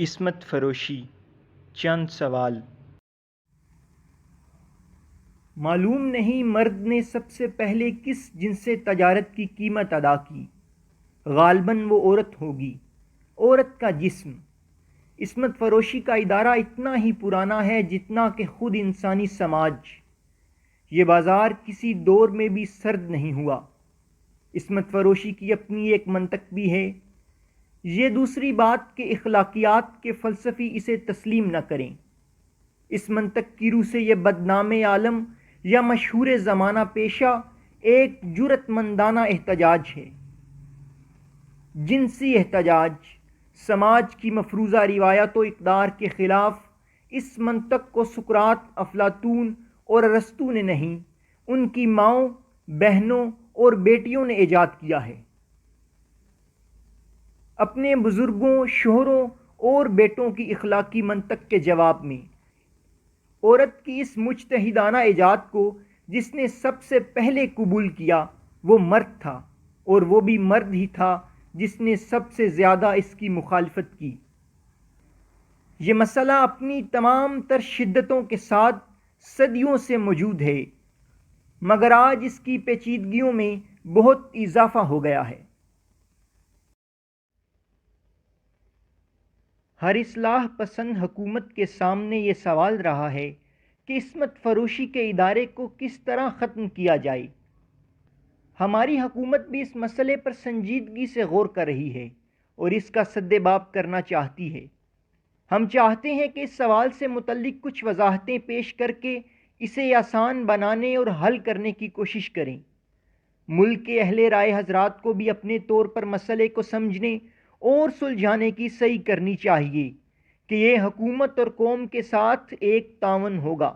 عصمت فروشی، چند سوال۔ معلوم نہیں مرد نے سب سے پہلے کس جنس تجارت کی قیمت ادا کی، غالباً وہ عورت ہوگی، عورت کا جسم۔ عصمت فروشی کا ادارہ اتنا ہی پرانا ہے جتنا کہ خود انسانی سماج۔ یہ بازار کسی دور میں بھی سرد نہیں ہوا۔ عصمت فروشی کی اپنی ایک منطق بھی ہے۔ یہ دوسری بات کہ اخلاقیات کے فلسفی اسے تسلیم نہ کریں۔ اس منطق کی روح سے یہ بدنام عالم یا مشہور زمانہ پیشہ ایک جرأت مندانہ احتجاج ہے۔ جنسی احتجاج، سماج کی مفروضہ روایت و اقدار کے خلاف۔ اس منطق کو سقراط، افلاطون اور ارسطو نے نہیں، ان کی ماؤں، بہنوں اور بیٹیوں نے ایجاد کیا ہے۔ اپنے بزرگوں، شوہروں اور بیٹوں کی اخلاقی منطق کے جواب میں عورت کی اس مجتہدانہ ایجاد کو جس نے سب سے پہلے قبول کیا وہ مرد تھا، اور وہ بھی مرد ہی تھا جس نے سب سے زیادہ اس کی مخالفت کی۔ یہ مسئلہ اپنی تمام تر شدتوں کے ساتھ صدیوں سے موجود ہے، مگر آج اس کی پیچیدگیوں میں بہت اضافہ ہو گیا ہے۔ ہر اصلاح پسند حکومت کے سامنے یہ سوال رہا ہے کہ عصمت فروشی کے ادارے کو کس طرح ختم کیا جائے۔ ہماری حکومت بھی اس مسئلے پر سنجیدگی سے غور کر رہی ہے اور اس کا سدباب کرنا چاہتی ہے۔ ہم چاہتے ہیں کہ اس سوال سے متعلق کچھ وضاحتیں پیش کر کے اسے آسان بنانے اور حل کرنے کی کوشش کریں۔ ملک کے اہل رائے حضرات کو بھی اپنے طور پر مسئلے کو سمجھنے اور سلجھانے کی سعی کرنی چاہیے کہ یہ حکومت اور قوم کے ساتھ ایک تعاون ہوگا۔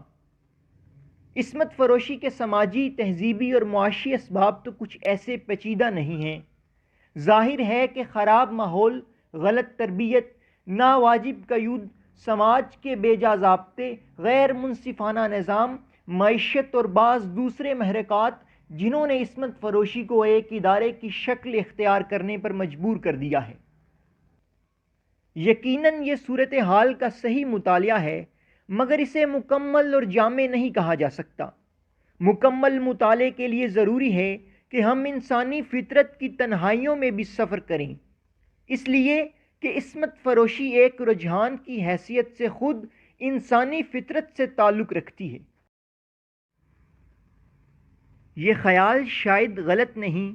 عصمت فروشی کے سماجی، تہذیبی اور معاشی اسباب تو کچھ ایسے پیچیدہ نہیں ہیں۔ ظاہر ہے کہ خراب ماحول، غلط تربیت، ناواجب قیود، سماج کے بے جا ضابطے، غیر منصفانہ نظام، معیشت اور بعض دوسرے محرکات جنہوں نے عصمت فروشی کو ایک ادارے کی شکل اختیار کرنے پر مجبور کر دیا ہے۔ یقیناً یہ صورتحال کا صحیح مطالعہ ہے، مگر اسے مکمل اور جامع نہیں کہا جا سکتا۔ مکمل مطالعے کے لیے ضروری ہے کہ ہم انسانی فطرت کی تنہائیوں میں بھی سفر کریں، اس لیے کہ عصمت فروشی ایک رجحان کی حیثیت سے خود انسانی فطرت سے تعلق رکھتی ہے۔ یہ خیال شاید غلط نہیں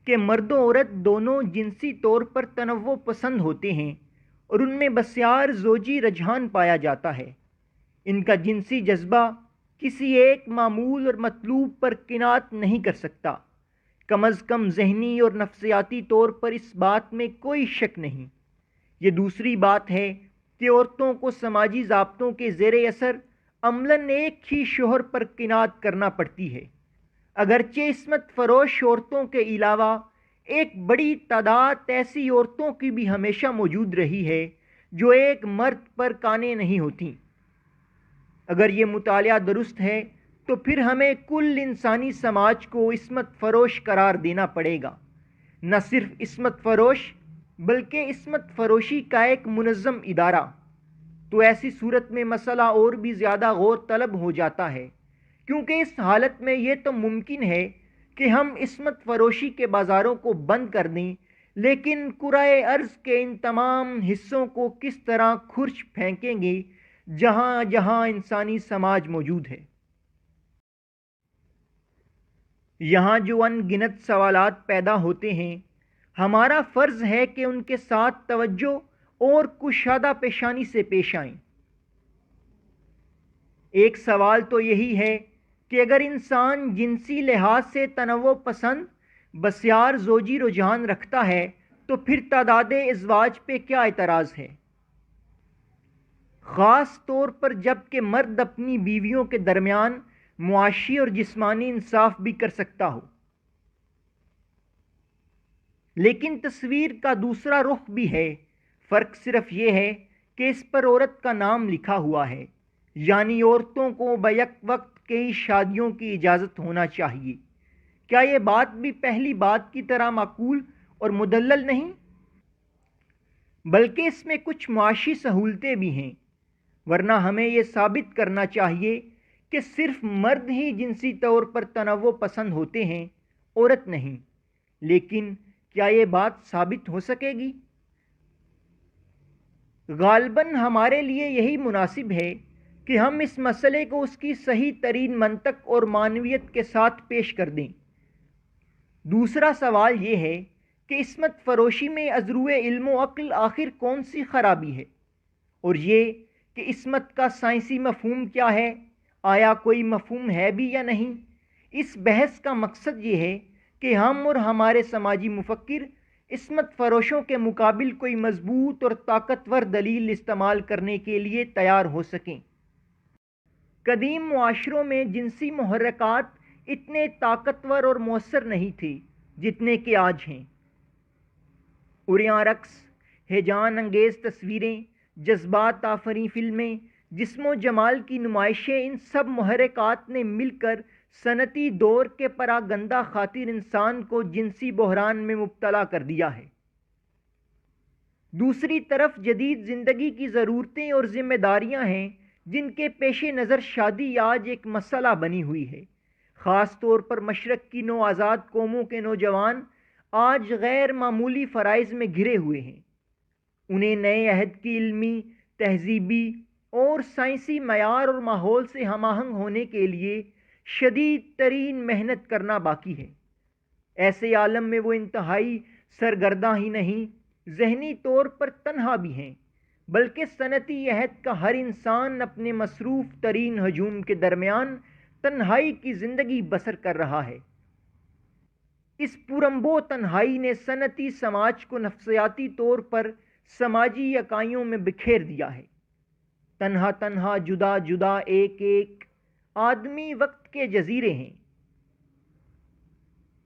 کہ مرد و عورت دونوں جنسی طور پر تنوع پسند ہوتے ہیں اور ان میں بسیار زوجی رجحان پایا جاتا ہے۔ ان کا جنسی جذبہ کسی ایک معمول اور مطلوب پر قناعت نہیں کر سکتا۔ کم از کم ذہنی اور نفسیاتی طور پر اس بات میں کوئی شک نہیں۔ یہ دوسری بات ہے کہ عورتوں کو سماجی ضابطوں کے زیر اثر عملاً ایک ہی شوہر پر قناعت کرنا پڑتی ہے۔ اگرچہ عصمت فروش عورتوں کے علاوہ ایک بڑی تعداد ایسی عورتوں کی بھی ہمیشہ موجود رہی ہے جو ایک مرد پر قانع نہیں ہوتیں۔ اگر یہ مطالعہ درست ہے تو پھر ہمیں کل انسانی سماج کو عصمت فروش قرار دینا پڑے گا۔ نہ صرف عصمت فروش بلکہ عصمت فروشی کا ایک منظم ادارہ۔ تو ایسی صورت میں مسئلہ اور بھی زیادہ غور طلب ہو جاتا ہے، کیونکہ اس حالت میں یہ تو ممکن ہے کہ ہم عصمت فروشی کے بازاروں کو بند کر دیں، لیکن کرۂ ارض کے ان تمام حصوں کو کس طرح کھرچ پھینکیں گے جہاں جہاں انسانی سماج موجود ہے۔ یہاں جو ان گنت سوالات پیدا ہوتے ہیں، ہمارا فرض ہے کہ ان کے ساتھ توجہ اور کشادہ پیشانی سے پیش آئیں۔ ایک سوال تو یہی ہے کہ اگر انسان جنسی لحاظ سے تنوع پسند، بسیار زوجی رجحان رکھتا ہے تو پھر تعداد ازواج پہ کیا اعتراض ہے، خاص طور پر جب کہ مرد اپنی بیویوں کے درمیان معاشی اور جسمانی انصاف بھی کر سکتا ہو۔ لیکن تصویر کا دوسرا رخ بھی ہے۔ فرق صرف یہ ہے کہ اس پر عورت کا نام لکھا ہوا ہے، یعنی عورتوں کو بیک وقت کئی شادیوں کی اجازت ہونا چاہیے۔ کیا یہ بات بھی پہلی بات کی طرح معقول اور مدلل نہیں؟ بلکہ اس میں کچھ معاشی سہولتیں بھی ہیں، ورنہ ہمیں یہ ثابت کرنا چاہیے کہ صرف مرد ہی جنسی طور پر تنوع پسند ہوتے ہیں، عورت نہیں۔ لیکن کیا یہ بات ثابت ہو سکے گی؟ غالباً ہمارے لیے یہی مناسب ہے کہ ہم اس مسئلے کو اس کی صحیح ترین منطق اور معنویت کے ساتھ پیش کر دیں۔ دوسرا سوال یہ ہے کہ عصمت فروشی میں ازرو علم و عقل آخر کون سی خرابی ہے، اور یہ کہ عصمت کا سائنسی مفہوم کیا ہے، آیا کوئی مفہوم ہے بھی یا نہیں؟ اس بحث کا مقصد یہ ہے کہ ہم اور ہمارے سماجی مفکر عصمت فروشوں کے مقابل کوئی مضبوط اور طاقتور دلیل استعمال کرنے کے لیے تیار ہو سکیں۔ قدیم معاشروں میں جنسی محرکات اتنے طاقتور اور مؤثر نہیں تھے جتنے کہ آج ہیں۔ عریاں رقص، ہیجان انگیز تصویریں، جذبات آفریں فلمیں، جسم و جمال کی نمائشیں، ان سب محرکات نے مل کر صنعتی دور کے پراگندہ خاطر انسان کو جنسی بحران میں مبتلا کر دیا ہے۔ دوسری طرف جدید زندگی کی ضرورتیں اور ذمہ داریاں ہیں جن کے پیش نظر شادی آج ایک مسئلہ بنی ہوئی ہے۔ خاص طور پر مشرق کی نوآزاد قوموں کے نوجوان آج غیر معمولی فرائض میں گھرے ہوئے ہیں۔ انہیں نئے عہد کی علمی، تہذیبی اور سائنسی معیار اور ماحول سے ہم آہنگ ہونے کے لیے شدید ترین محنت کرنا باقی ہے۔ ایسے عالم میں وہ انتہائی سرگرداں ہی نہیں، ذہنی طور پر تنہا بھی ہیں، بلکہ صنعتی عہد کا ہر انسان اپنے مصروف ترین ہجوم کے درمیان تنہائی کی زندگی بسر کر رہا ہے۔ اس پرامبو تنہائی نے صنعتی سماج کو نفسیاتی طور پر سماجی اکائیوں میں بکھیر دیا ہے۔ تنہا تنہا، جدا جدا، ایک ایک آدمی وقت کے جزیرے ہیں۔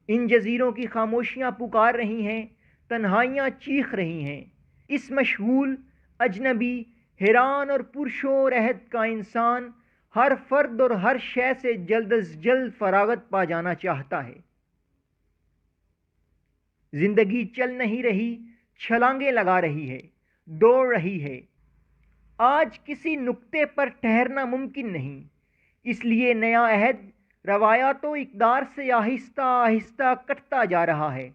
ان جزیروں کی خاموشیاں پکار رہی ہیں، تنہائیاں چیخ رہی ہیں۔ اس مشغول، اجنبی، حیران اور پرشور عہد کا انسان ہر فرد اور ہر شے سے جلد از جلد فراغت پا جانا چاہتا ہے۔ زندگی چل نہیں رہی، چھلانگیں لگا رہی ہے، دوڑ رہی ہے۔ آج کسی نقطے پر ٹھہرنا ممکن نہیں، اس لیے نیا عہد روایات و اقدار سے آہستہ آہستہ کٹتا جا رہا ہے۔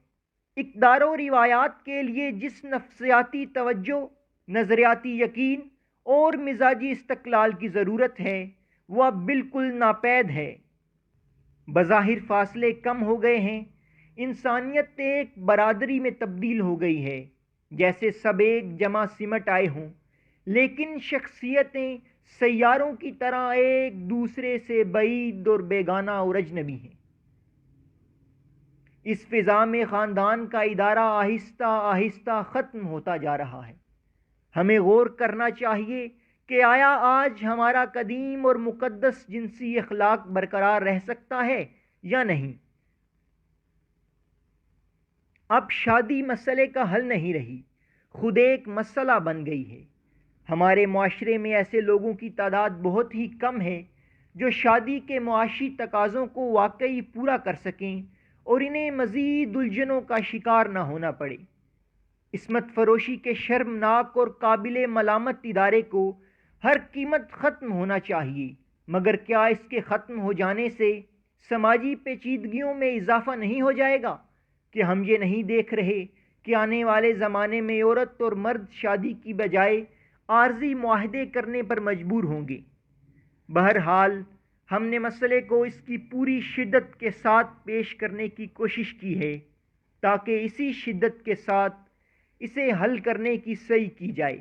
اقدار و روایات کے لیے جس نفسیاتی توجہ، نظریاتی یقین اور مزاجی استقلال کی ضرورت ہے وہ اب بالکل ناپید ہے۔ بظاہر فاصلے کم ہو گئے ہیں، انسانیت ایک برادری میں تبدیل ہو گئی ہے، جیسے سب ایک جمع سمٹ آئے ہوں، لیکن شخصیتیں سیاروں کی طرح ایک دوسرے سے بعید اور بیگانہ اور اجنبی ہیں۔ اس فضا میں خاندان کا ادارہ آہستہ آہستہ ختم ہوتا جا رہا ہے۔ ہمیں غور کرنا چاہیے کہ آیا آج ہمارا قدیم اور مقدس جنسی اخلاق برقرار رہ سکتا ہے یا نہیں؟ اب شادی مسئلے کا حل نہیں رہی، خود ایک مسئلہ بن گئی ہے۔ ہمارے معاشرے میں ایسے لوگوں کی تعداد بہت ہی کم ہے جو شادی کے معاشی تقاضوں کو واقعی پورا کر سکیں اور انہیں مزید الجھنوں کا شکار نہ ہونا پڑے۔ عصمت فروشی کے شرمناک اور قابل ملامت ادارے کو ہر قیمت ختم ہونا چاہیے، مگر کیا اس کے ختم ہو جانے سے سماجی پیچیدگیوں میں اضافہ نہیں ہو جائے گا؟ کہ ہم یہ نہیں دیکھ رہے کہ آنے والے زمانے میں عورت اور مرد شادی کی بجائے عارضی معاہدے کرنے پر مجبور ہوں گے۔ بہرحال ہم نے مسئلے کو اس کی پوری شدت کے ساتھ پیش کرنے کی کوشش کی ہے تاکہ اسی شدت کے ساتھ اسے حل کرنے کی سعی کی جائے۔